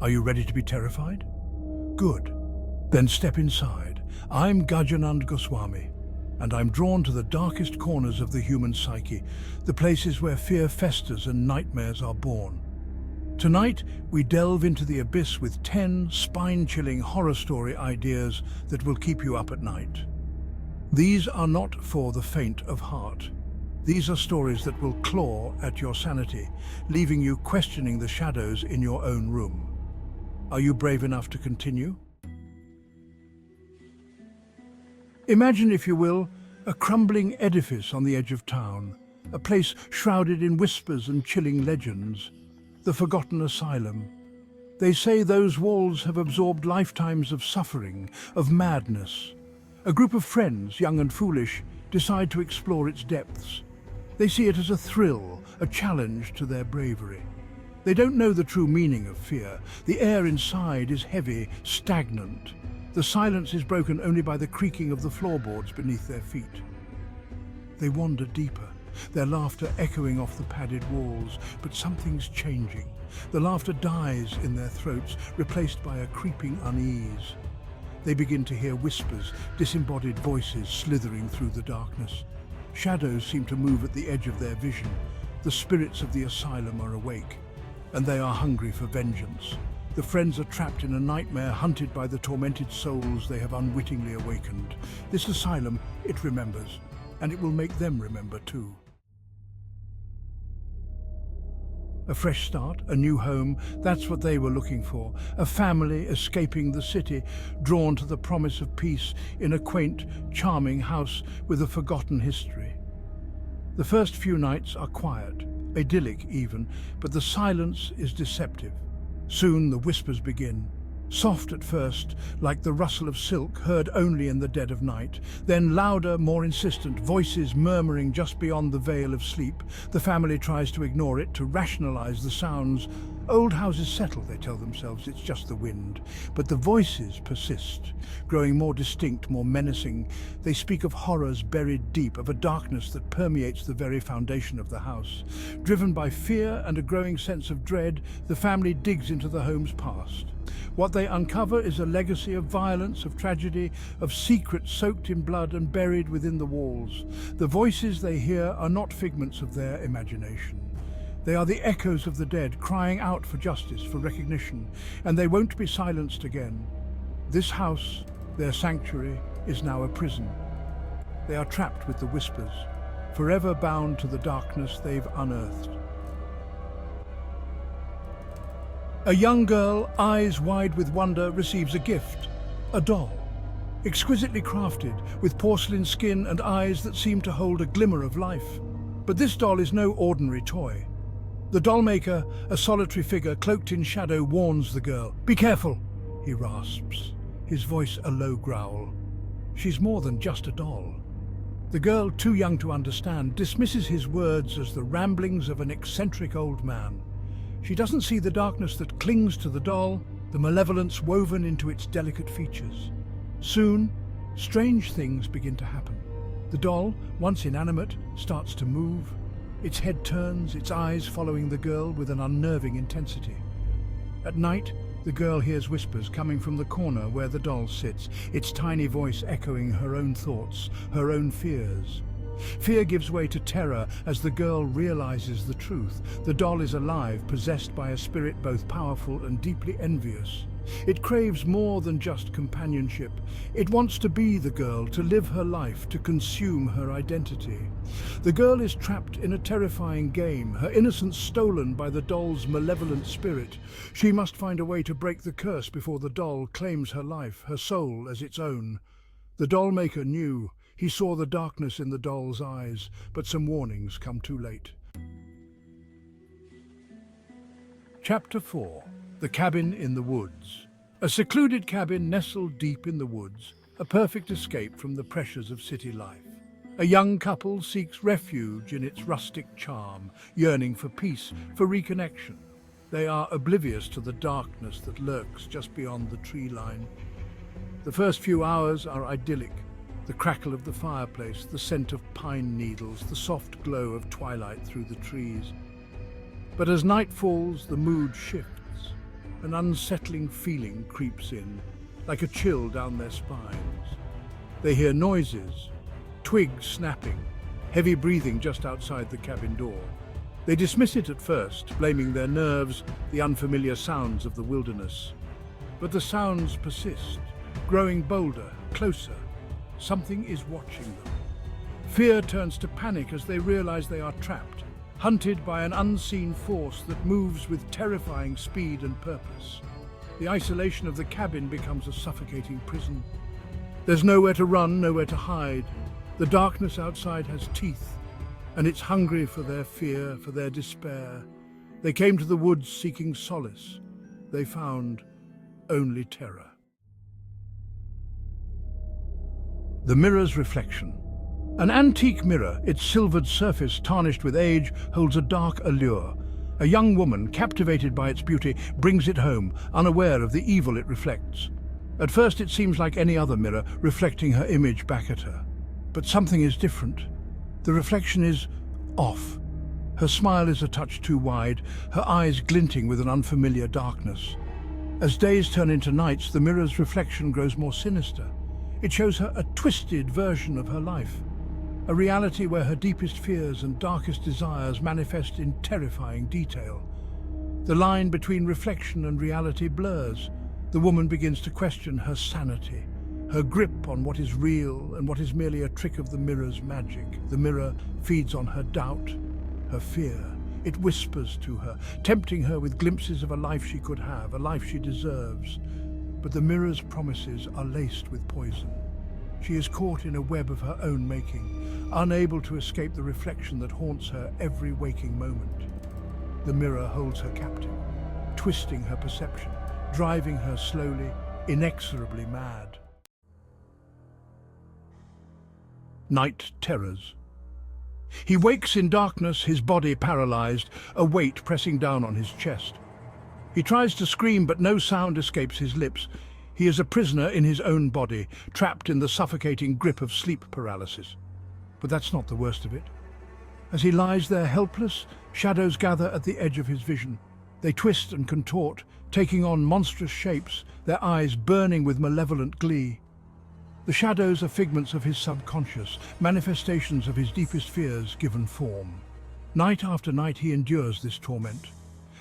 Are you ready to be terrified? Good. Then step inside. I'm Gajanand Goswami, and I'm drawn to the darkest corners of the human psyche, the places where fear festers and nightmares are born. Tonight, we delve into the abyss with 10 spine-chilling horror story ideas that will keep you up at night. These are not for the faint of heart. These are stories that will claw at your sanity, leaving you questioning the shadows in your own room. Are you brave enough to continue? Imagine, if you will, a crumbling edifice on the edge of town, a place shrouded in whispers and chilling legends, the Forgotten Asylum. They say those walls have absorbed lifetimes of suffering, of madness. A group of friends, young and foolish, decide to explore its depths. They see it as a thrill, a challenge to their bravery. They don't know the true meaning of fear. The air inside is heavy, stagnant. The silence is broken only by the creaking of the floorboards beneath their feet. They wander deeper, their laughter echoing off the padded walls, but something's changing. The laughter dies in their throats, replaced by a creeping unease. They begin to hear whispers, disembodied voices slithering through the darkness. Shadows seem to move at the edge of their vision. The spirits of the asylum are awake, and they are hungry for vengeance. The friends are trapped in a nightmare, hunted by the tormented souls they have unwittingly awakened. This asylum, it remembers, and it will make them remember too. A fresh start, a new home, that's what they were looking for. A family escaping the city, drawn to the promise of peace in a quaint, charming house with a forgotten history. The first few nights are quiet, idyllic even, but the silence is deceptive. Soon the whispers begin. Soft at first, like the rustle of silk heard only in the dead of night. Then louder, more insistent, voices murmuring just beyond the veil of sleep. The family tries to ignore it, to rationalize the sounds. Old houses settle, they tell themselves, it's just the wind. But the voices persist, growing more distinct, more menacing. They speak of horrors buried deep, of a darkness that permeates the very foundation of the house. Driven by fear and a growing sense of dread, the family digs into the home's past. What they uncover is a legacy of violence, of tragedy, of secrets soaked in blood and buried within the walls. The voices they hear are not figments of their imagination. They are the echoes of the dead, crying out for justice, for recognition, and they won't be silenced again. This house, their sanctuary, is now a prison. They are trapped with the whispers, forever bound to the darkness they've unearthed. A young girl, eyes wide with wonder, receives a gift, a doll. Exquisitely crafted, with porcelain skin and eyes that seem to hold a glimmer of life. But this doll is no ordinary toy. The doll maker, a solitary figure cloaked in shadow, warns the girl. "Be careful," he rasps, his voice a low growl. She's more than just a doll. The girl, too young to understand, dismisses his words as the ramblings of an eccentric old man. She doesn't see the darkness that clings to the doll, the malevolence woven into its delicate features. Soon, strange things begin to happen. The doll, once inanimate, starts to move. Its head turns, its eyes following the girl with an unnerving intensity. At night, the girl hears whispers coming from the corner where the doll sits, its tiny voice echoing her own thoughts, her own fears. Fear gives way to terror as the girl realizes the truth. The doll is alive, possessed by a spirit both powerful and deeply envious. It craves more than just companionship. It wants to be the girl, to live her life, to consume her identity. The girl is trapped in a terrifying game, her innocence stolen by the doll's malevolent spirit. She must find a way to break the curse before the doll claims her life, her soul as its own. The doll maker knew. He saw the darkness in the doll's eyes, but some warnings come too late. Chapter 4. The Cabin in the Woods. A secluded cabin nestled deep in the woods, a perfect escape from the pressures of city life. A young couple seeks refuge in its rustic charm, yearning for peace, for reconnection. They are oblivious to the darkness that lurks just beyond the tree line. The first few hours are idyllic. The crackle of the fireplace, the scent of pine needles, the soft glow of twilight through the trees. But as night falls, the mood shifts. An unsettling feeling creeps in, like a chill down their spines. They hear noises, twigs snapping, heavy breathing just outside the cabin door. They dismiss it at first, blaming their nerves, the unfamiliar sounds of the wilderness. But the sounds persist, growing bolder, closer. Something is watching them. Fear turns to panic as they realize they are trapped, hunted by an unseen force that moves with terrifying speed and purpose. The isolation of the cabin becomes a suffocating prison. There's nowhere to run, nowhere to hide. The darkness outside has teeth, and it's hungry for their fear, for their despair. They came to the woods seeking solace. They found only terror. The mirror's reflection. An antique mirror, its silvered surface tarnished with age, holds a dark allure. A young woman, captivated by its beauty, brings it home, unaware of the evil it reflects. At first it seems like any other mirror, reflecting her image back at her. But something is different. The reflection is off. Her smile is a touch too wide, her eyes glinting with an unfamiliar darkness. As days turn into nights, the mirror's reflection grows more sinister. It shows her a twisted version of her life, a reality where her deepest fears and darkest desires manifest in terrifying detail. The line between reflection and reality blurs. The woman begins to question her sanity, her grip on what is real and what is merely a trick of the mirror's magic. The mirror feeds on her doubt, her fear. It whispers to her, tempting her with glimpses of a life she could have, a life she deserves. But the mirror's promises are laced with poison. She is caught in a web of her own making, unable to escape the reflection that haunts her every waking moment. The mirror holds her captive, twisting her perception, driving her slowly, inexorably mad. Night terrors. He wakes in darkness, his body paralyzed, a weight pressing down on his chest. He tries to scream, but no sound escapes his lips. He is a prisoner in his own body, trapped in the suffocating grip of sleep paralysis. But that's not the worst of it. As he lies there helpless, shadows gather at the edge of his vision. They twist and contort, taking on monstrous shapes, their eyes burning with malevolent glee. The shadows are figments of his subconscious, manifestations of his deepest fears given form. Night after night he endures this torment.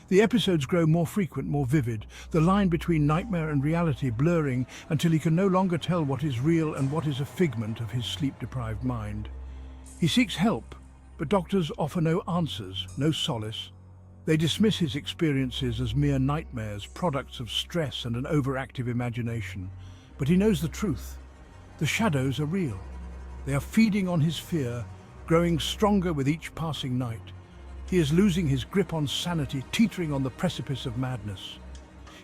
The episodes grow more frequent, more vivid, the line between nightmare and reality blurring until he can no longer tell what is real and what is a figment of his sleep-deprived mind. He seeks help, but doctors offer no answers, no solace. They dismiss his experiences as mere nightmares, products of stress and an overactive imagination. But he knows the truth. The shadows are real. They are feeding on his fear, growing stronger with each passing night. He is losing his grip on sanity, teetering on the precipice of madness.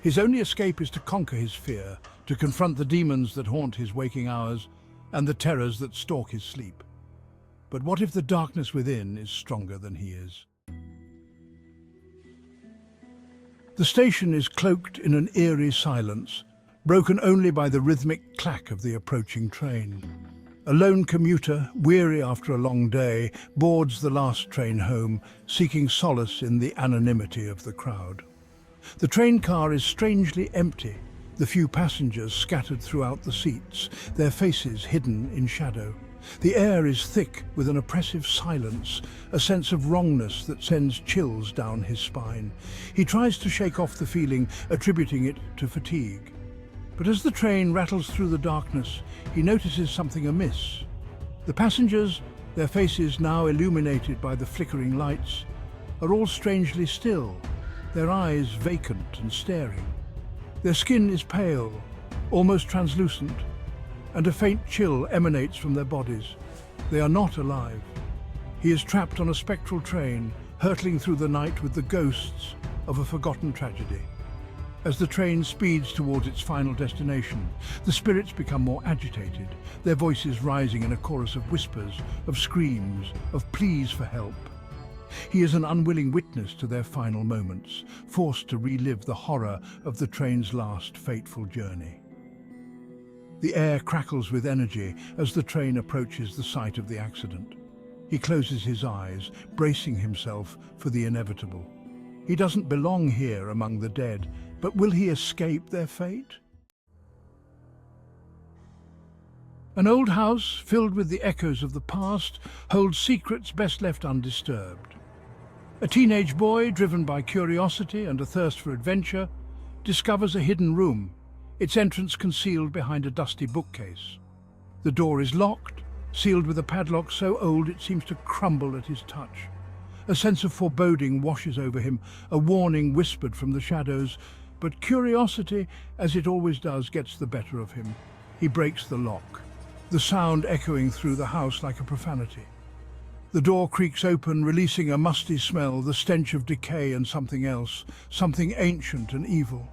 His only escape is to conquer his fear, to confront the demons that haunt his waking hours and the terrors that stalk his sleep. But what if the darkness within is stronger than he is? The station is cloaked in an eerie silence, broken only by the rhythmic clack of the approaching train. A lone commuter, weary after a long day, boards the last train home, seeking solace in the anonymity of the crowd. The train car is strangely empty, the few passengers scattered throughout the seats, their faces hidden in shadow. The air is thick with an oppressive silence, a sense of wrongness that sends chills down his spine. He tries to shake off the feeling, attributing it to fatigue. But as the train rattles through the darkness, he notices something amiss. The passengers, their faces now illuminated by the flickering lights, are all strangely still, their eyes vacant and staring. Their skin is pale, almost translucent, and a faint chill emanates from their bodies. They are not alive. He is trapped on a spectral train, hurtling through the night with the ghosts of a forgotten tragedy. As the train speeds towards its final destination, the spirits become more agitated, their voices rising in a chorus of whispers, of screams, of pleas for help. He is an unwilling witness to their final moments, forced to relive the horror of the train's last fateful journey. The air crackles with energy as the train approaches the site of the accident. He closes his eyes, bracing himself for the inevitable. He doesn't belong here among the dead, But will he escape their fate? An old house filled with the echoes of the past holds secrets best left undisturbed. A teenage boy, driven by curiosity and a thirst for adventure, discovers a hidden room, its entrance concealed behind a dusty bookcase. The door is locked, sealed with a padlock so old it seems to crumble at his touch. A sense of foreboding washes over him, a warning whispered from the shadows, but curiosity, as it always does, gets the better of him. He breaks the lock, the sound echoing through the house like a profanity. The door creaks open, releasing a musty smell, the stench of decay and something else, something ancient and evil.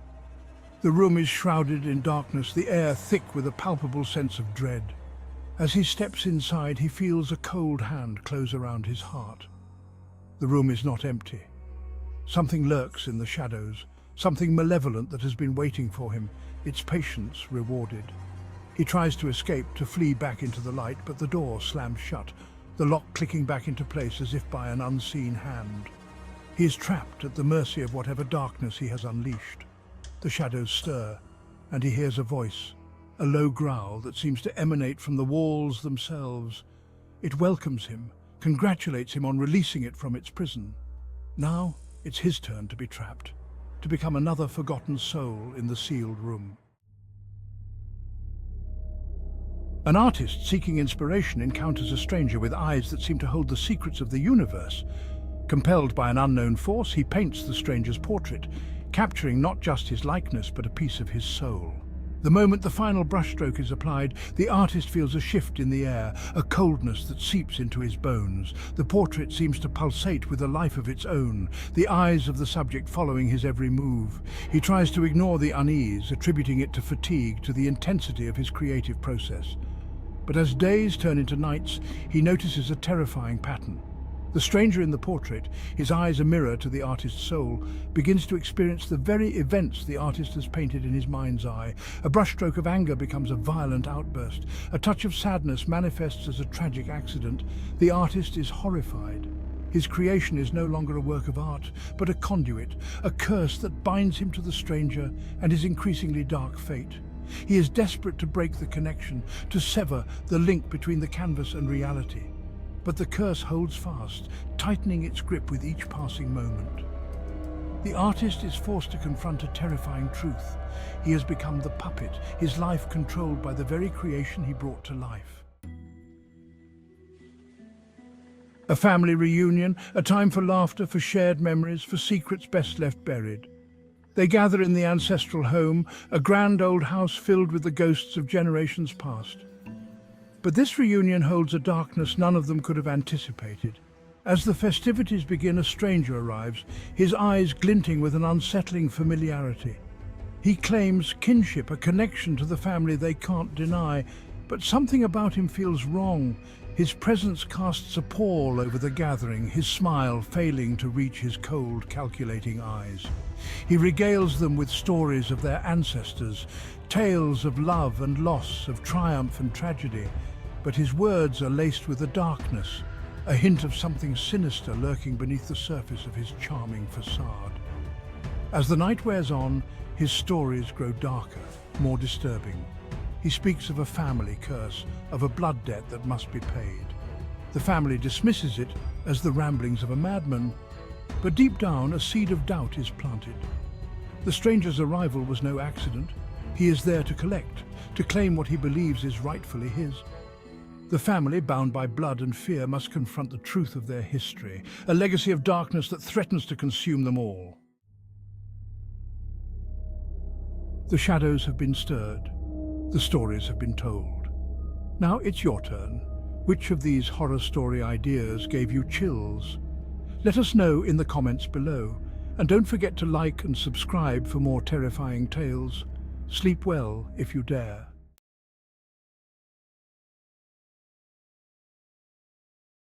The room is shrouded in darkness, the air thick with a palpable sense of dread. As he steps inside, he feels a cold hand close around his heart. The room is not empty. Something lurks in the shadows, something malevolent that has been waiting for him, its patience rewarded. He tries to escape, to flee back into the light, but the door slams shut, the lock clicking back into place as if by an unseen hand. He is trapped at the mercy of whatever darkness he has unleashed. The shadows stir, and he hears a voice, a low growl that seems to emanate from the walls themselves. It welcomes him, congratulates him on releasing it from its prison. Now it's his turn to be trapped, to become another forgotten soul in the sealed room. An artist seeking inspiration encounters a stranger with eyes that seem to hold the secrets of the universe. Compelled by an unknown force, he paints the stranger's portrait, capturing not just his likeness but a piece of his soul. The moment the final brushstroke is applied, the artist feels a shift in the air, a coldness that seeps into his bones. The portrait seems to pulsate with a life of its own, the eyes of the subject following his every move. He tries to ignore the unease, attributing it to fatigue, to the intensity of his creative process. But as days turn into nights, he notices a terrifying pattern. The stranger in the portrait, his eyes a mirror to the artist's soul, begins to experience the very events the artist has painted in his mind's eye. A brushstroke of anger becomes a violent outburst. A touch of sadness manifests as a tragic accident. The artist is horrified. His creation is no longer a work of art, but a conduit, a curse that binds him to the stranger and his increasingly dark fate. He is desperate to break the connection, to sever the link between the canvas and reality. But the curse holds fast, tightening its grip with each passing moment. The artist is forced to confront a terrifying truth. He has become the puppet, his life controlled by the very creation he brought to life. A family reunion, a time for laughter, for shared memories, for secrets best left buried. They gather in the ancestral home, a grand old house filled with the ghosts of generations past. But this reunion holds a darkness none of them could have anticipated. As the festivities begin, a stranger arrives, his eyes glinting with an unsettling familiarity. He claims kinship, a connection to the family they can't deny, but something about him feels wrong. His presence casts a pall over the gathering, his smile failing to reach his cold, calculating eyes. He regales them with stories of their ancestors, tales of love and loss, of triumph and tragedy. But his words are laced with a darkness, a hint of something sinister lurking beneath the surface of his charming facade. As the night wears on, his stories grow darker, more disturbing. He speaks of a family curse, of a blood debt that must be paid. The family dismisses it as the ramblings of a madman, but deep down a seed of doubt is planted. The stranger's arrival was no accident. He is there to collect, to claim what he believes is rightfully his. The family, bound by blood and fear, must confront the truth of their history, a legacy of darkness that threatens to consume them all. The shadows have been stirred. The stories have been told. Now it's your turn. Which of these horror story ideas gave you chills? Let us know in the comments below. And don't forget to like and subscribe for more terrifying tales. Sleep well if you dare.